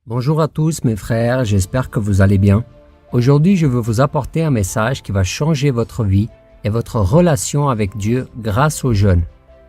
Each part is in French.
Bonjour à tous mes frères, j'espère que vous allez bien. Aujourd'hui, je veux vous apporter un message qui va changer votre vie et votre relation avec Dieu grâce au jeûne.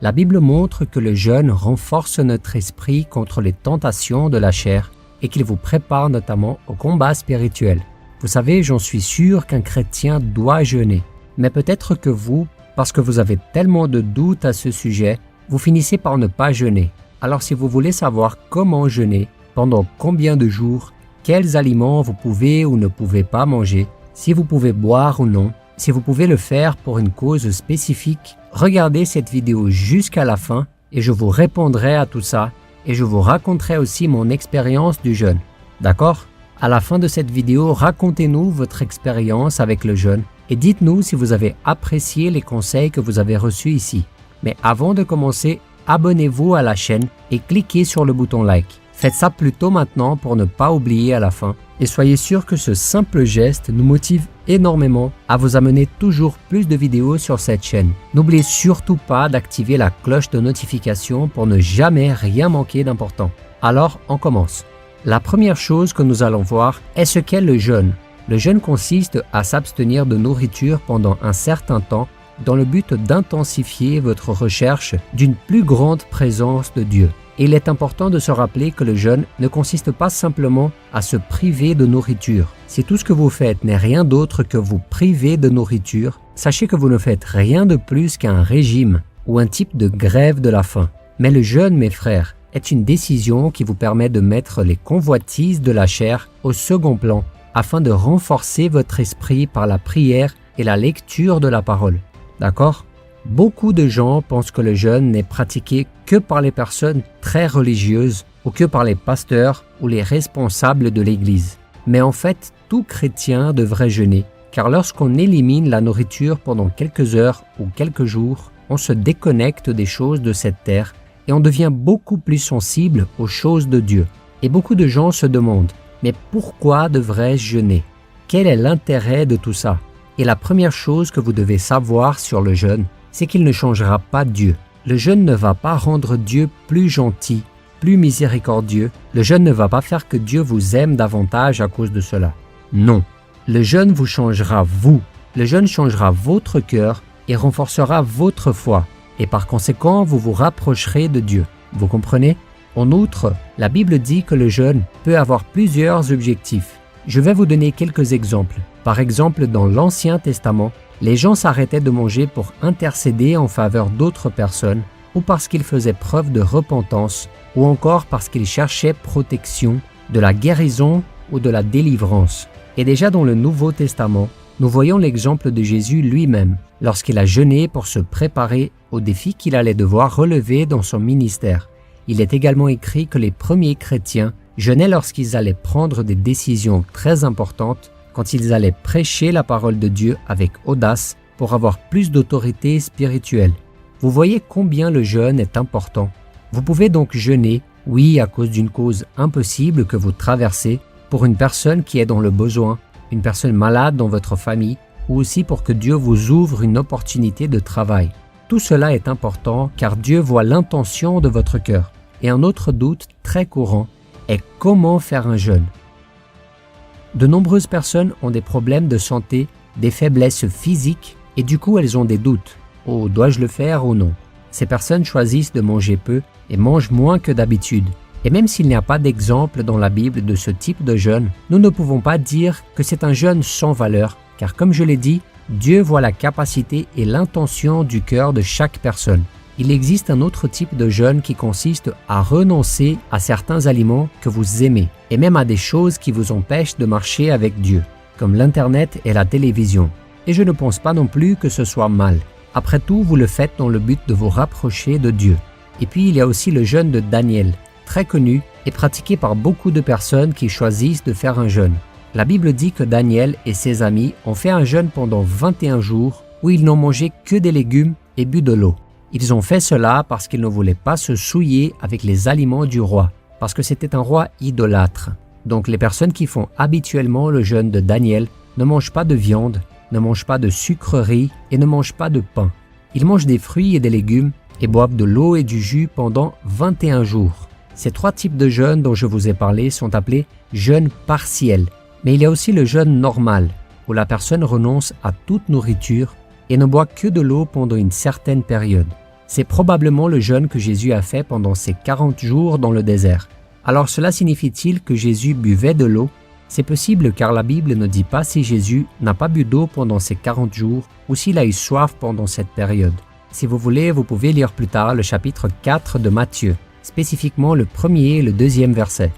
La Bible montre que le jeûne renforce notre esprit contre les tentations de la chair et qu'il vous prépare notamment au combat spirituel. Vous savez, j'en suis sûr qu'un chrétien doit jeûner. Mais peut-être que vous, parce que vous avez tellement de doutes à ce sujet, vous finissez par ne pas jeûner. Alors si vous voulez savoir comment jeûner, pendant combien de jours, quels aliments vous pouvez ou ne pouvez pas manger, si vous pouvez boire ou non, si vous pouvez le faire pour une cause spécifique, regardez cette vidéo jusqu'à la fin et je vous répondrai à tout ça et je vous raconterai aussi mon expérience du jeûne. D'accord ? À la fin de cette vidéo, racontez-nous votre expérience avec le jeûne et dites-nous si vous avez apprécié les conseils que vous avez reçus ici. Mais avant de commencer, abonnez-vous à la chaîne et cliquez sur le bouton like. Faites ça plutôt maintenant pour ne pas oublier à la fin. Et soyez sûr que ce simple geste nous motive énormément à vous amener toujours plus de vidéos sur cette chaîne. N'oubliez surtout pas d'activer la cloche de notification pour ne jamais rien manquer d'important. Alors, on commence. La première chose que nous allons voir est ce qu'est le jeûne. Le jeûne consiste à s'abstenir de nourriture pendant un certain temps dans le but d'intensifier votre recherche d'une plus grande présence de Dieu. Et il est important de se rappeler que le jeûne ne consiste pas simplement à se priver de nourriture. Si tout ce que vous faites n'est rien d'autre que vous priver de nourriture, sachez que vous ne faites rien de plus qu'un régime ou un type de grève de la faim. Mais le jeûne, mes frères, est une décision qui vous permet de mettre les convoitises de la chair au second plan afin de renforcer votre esprit par la prière et la lecture de la parole. D'accord ? Beaucoup de gens pensent que le jeûne n'est pratiqué que par les personnes très religieuses ou que par les pasteurs ou les responsables de l'Église. Mais en fait, tout chrétien devrait jeûner, car lorsqu'on élimine la nourriture pendant quelques heures ou quelques jours, on se déconnecte des choses de cette terre et on devient beaucoup plus sensible aux choses de Dieu. Et beaucoup de gens se demandent, mais pourquoi devrais-je jeûner ? Quel est l'intérêt de tout ça ? Et la première chose que vous devez savoir sur le jeûne, c'est qu'il ne changera pas Dieu. Le jeûne ne va pas rendre Dieu plus gentil, plus miséricordieux. Le jeûne ne va pas faire que Dieu vous aime davantage à cause de cela. Non. Le jeûne vous changera vous. Le jeûne changera votre cœur et renforcera votre foi. Et par conséquent, vous vous rapprocherez de Dieu. Vous comprenez ? En outre, la Bible dit que le jeûne peut avoir plusieurs objectifs. Je vais vous donner quelques exemples. Par exemple, dans l'Ancien Testament, les gens s'arrêtaient de manger pour intercéder en faveur d'autres personnes ou parce qu'ils faisaient preuve de repentance ou encore parce qu'ils cherchaient protection, de la guérison ou de la délivrance. Et déjà dans le Nouveau Testament, nous voyons l'exemple de Jésus lui-même lorsqu'il a jeûné pour se préparer aux défis qu'il allait devoir relever dans son ministère. Il est également écrit que les premiers chrétiens jeûnaient lorsqu'ils allaient prendre des décisions très importantes, quand ils allaient prêcher la parole de Dieu avec audace pour avoir plus d'autorité spirituelle. Vous voyez combien le jeûne est important. Vous pouvez donc jeûner, oui, à cause d'une cause impossible que vous traversez, pour une personne qui est dans le besoin, une personne malade dans votre famille, ou aussi pour que Dieu vous ouvre une opportunité de travail. Tout cela est important car Dieu voit l'intention de votre cœur. Et un autre doute très courant est comment faire un jeûne. De nombreuses personnes ont des problèmes de santé, des faiblesses physiques et du coup elles ont des doutes. Oh, dois-je le faire ou non ? Ces personnes choisissent de manger peu et mangent moins que d'habitude. Et même s'il n'y a pas d'exemple dans la Bible de ce type de jeûne, nous ne pouvons pas dire que c'est un jeûne sans valeur, car comme je l'ai dit, Dieu voit la capacité et l'intention du cœur de chaque personne. Il existe un autre type de jeûne qui consiste à renoncer à certains aliments que vous aimez et même à des choses qui vous empêchent de marcher avec Dieu, comme l'Internet et la télévision. Et je ne pense pas non plus que ce soit mal. Après tout, vous le faites dans le but de vous rapprocher de Dieu. Et puis, il y a aussi le jeûne de Daniel, très connu et pratiqué par beaucoup de personnes qui choisissent de faire un jeûne. La Bible dit que Daniel et ses amis ont fait un jeûne pendant 21 jours où ils n'ont mangé que des légumes et bu de l'eau. Ils ont fait cela parce qu'ils ne voulaient pas se souiller avec les aliments du roi, parce que c'était un roi idolâtre. Donc les personnes qui font habituellement le jeûne de Daniel ne mangent pas de viande, ne mangent pas de sucreries et ne mangent pas de pain. Ils mangent des fruits et des légumes et boivent de l'eau et du jus pendant 21 jours. Ces 3 types de jeûne dont je vous ai parlé sont appelés jeûnes partiels. Mais il y a aussi le jeûne normal, où la personne renonce à toute nourriture et ne boit que de l'eau pendant une certaine période. C'est probablement le jeûne que Jésus a fait pendant ses 40 jours dans le désert. Alors cela signifie-t-il que Jésus buvait de l'eau? C'est possible car la Bible ne dit pas si Jésus n'a pas bu d'eau pendant ces 40 jours ou s'il a eu soif pendant cette période. Si vous voulez, vous pouvez lire plus tard le chapitre 4 de Matthieu, spécifiquement le 1er et le 2e verset.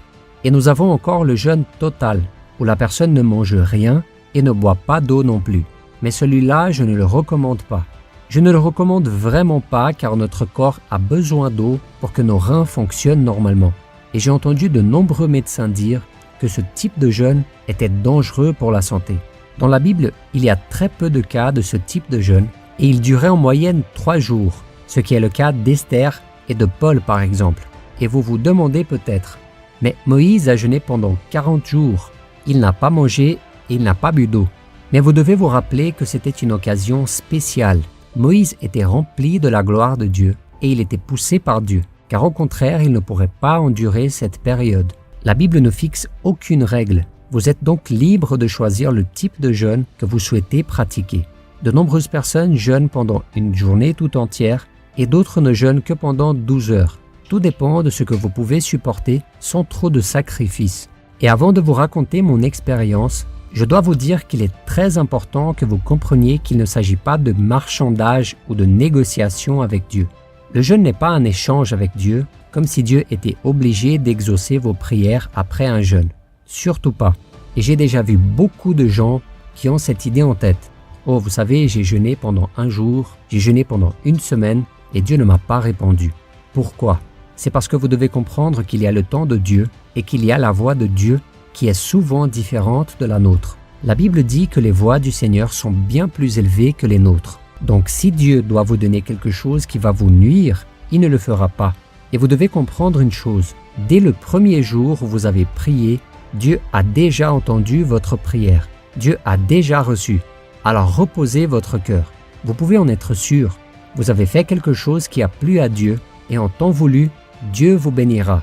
Et nous avons encore le jeûne total, où la personne ne mange rien et ne boit pas d'eau non plus. Mais celui-là, je ne le recommande pas. Je ne le recommande vraiment pas car notre corps a besoin d'eau pour que nos reins fonctionnent normalement. Et j'ai entendu de nombreux médecins dire que ce type de jeûne était dangereux pour la santé. Dans la Bible, il y a très peu de cas de ce type de jeûne et il durait en moyenne 3 jours, ce qui est le cas d'Esther et de Paul par exemple. Et vous vous demandez peut-être, mais Moïse a jeûné pendant 40 jours, il n'a pas mangé et il n'a pas bu d'eau. Mais vous devez vous rappeler que c'était une occasion spéciale. Moïse était rempli de la gloire de Dieu et il était poussé par Dieu, car au contraire, il ne pourrait pas endurer cette période. La Bible ne fixe aucune règle. Vous êtes donc libre de choisir le type de jeûne que vous souhaitez pratiquer. De nombreuses personnes jeûnent pendant une journée tout entière et d'autres ne jeûnent que pendant 12 heures. Tout dépend de ce que vous pouvez supporter sans trop de sacrifices. Et avant de vous raconter mon expérience, je dois vous dire qu'il est très important que vous compreniez qu'il ne s'agit pas de marchandage ou de négociation avec Dieu. Le jeûne n'est pas un échange avec Dieu, comme si Dieu était obligé d'exaucer vos prières après un jeûne. Surtout pas. Et j'ai déjà vu beaucoup de gens qui ont cette idée en tête. Oh, vous savez, j'ai jeûné pendant 1 jour, j'ai jeûné pendant 1 semaine et Dieu ne m'a pas répondu. Pourquoi? C'est parce que vous devez comprendre qu'il y a le temps de Dieu et qu'il y a la voix de Dieu qui est souvent différente de la nôtre. La Bible dit que les voies du Seigneur sont bien plus élevées que les nôtres. Donc si Dieu doit vous donner quelque chose qui va vous nuire, il ne le fera pas. Et vous devez comprendre une chose, dès le premier jour où vous avez prié, Dieu a déjà entendu votre prière. Dieu a déjà reçu. Alors reposez votre cœur. Vous pouvez en être sûr. Vous avez fait quelque chose qui a plu à Dieu et en temps voulu, Dieu vous bénira.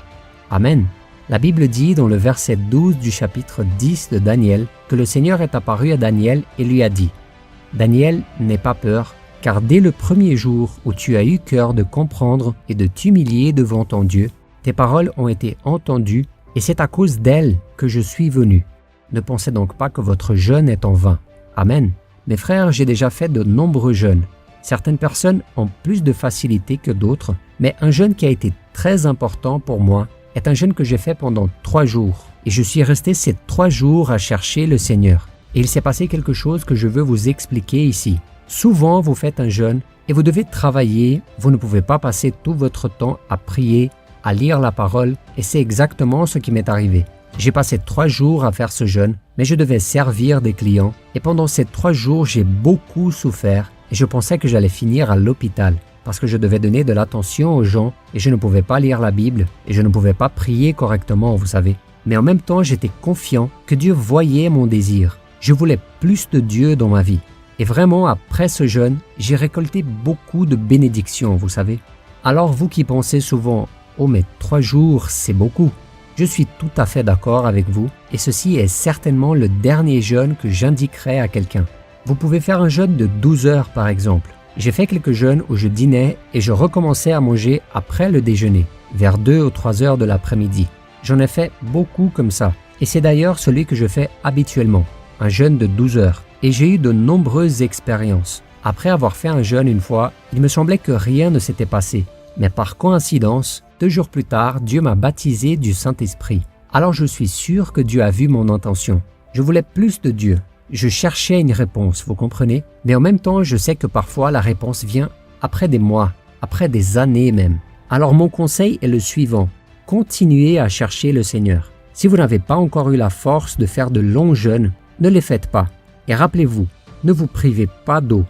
Amen. La Bible dit dans le verset 12 du chapitre 10 de Daniel que le Seigneur est apparu à Daniel et lui a dit « Daniel, n'aie pas peur, car dès le premier jour où tu as eu cœur de comprendre et de t'humilier devant ton Dieu, tes paroles ont été entendues et c'est à cause d'elles que je suis venu. Ne pensez donc pas que votre jeûne est en vain. Amen. Mes frères, j'ai déjà fait de nombreux jeûnes. Certaines personnes ont plus de facilité que d'autres, mais un jeûne qui a été très important pour moi est un jeûne que j'ai fait pendant 3 jours. Et je suis resté ces 3 jours à chercher le Seigneur. Et il s'est passé quelque chose que je veux vous expliquer ici. Souvent, vous faites un jeûne et vous devez travailler. Vous ne pouvez pas passer tout votre temps à prier, à lire la parole. Et c'est exactement ce qui m'est arrivé. J'ai passé 3 jours à faire ce jeûne, mais je devais servir des clients. Et pendant ces 3 jours, j'ai beaucoup souffert. Et je pensais que j'allais finir à l'hôpital. Parce que je devais donner de l'attention aux gens et je ne pouvais pas lire la Bible et je ne pouvais pas prier correctement, vous savez. Mais en même temps, j'étais confiant que Dieu voyait mon désir. Je voulais plus de Dieu dans ma vie. Et vraiment, après ce jeûne, j'ai récolté beaucoup de bénédictions, vous savez. Alors vous qui pensez souvent « Oh mais 3 jours, c'est beaucoup », je suis tout à fait d'accord avec vous et ceci est certainement le dernier jeûne que j'indiquerai à quelqu'un. Vous pouvez faire un jeûne de 12 heures par exemple. J'ai fait quelques jeûnes où je dînais et je recommençais à manger après le déjeuner, vers 2 ou 3 heures de l'après-midi. J'en ai fait beaucoup comme ça, et c'est d'ailleurs celui que je fais habituellement, un jeûne de 12 heures. Et j'ai eu de nombreuses expériences. Après avoir fait un jeûne une fois, il me semblait que rien ne s'était passé. Mais par coïncidence, 2 jours plus tard, Dieu m'a baptisé du Saint-Esprit. Alors je suis sûr que Dieu a vu mon intention. Je voulais plus de Dieu. Je cherchais une réponse, vous comprenez? Mais en même temps, je sais que parfois la réponse vient après des mois, après des années même. Alors mon conseil est le suivant. Continuez à chercher le Seigneur. Si vous n'avez pas encore eu la force de faire de longs jeûnes, ne les faites pas. Et rappelez-vous, ne vous privez pas d'eau.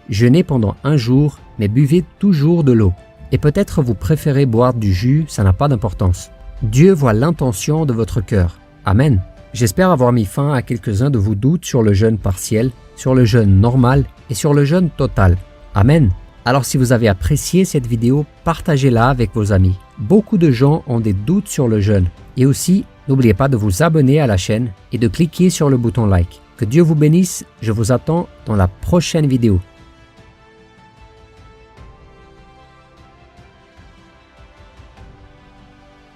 Jeûnez pendant 1 jour, mais buvez toujours de l'eau. Et peut-être vous préférez boire du jus, ça n'a pas d'importance. Dieu voit l'intention de votre cœur. Amen. J'espère avoir mis fin à quelques-uns de vos doutes sur le jeûne partiel, sur le jeûne normal et sur le jeûne total. Amen. Alors si vous avez apprécié cette vidéo, partagez-la avec vos amis. Beaucoup de gens ont des doutes sur le jeûne. Et aussi, n'oubliez pas de vous abonner à la chaîne et de cliquer sur le bouton like. Que Dieu vous bénisse, je vous attends dans la prochaine vidéo.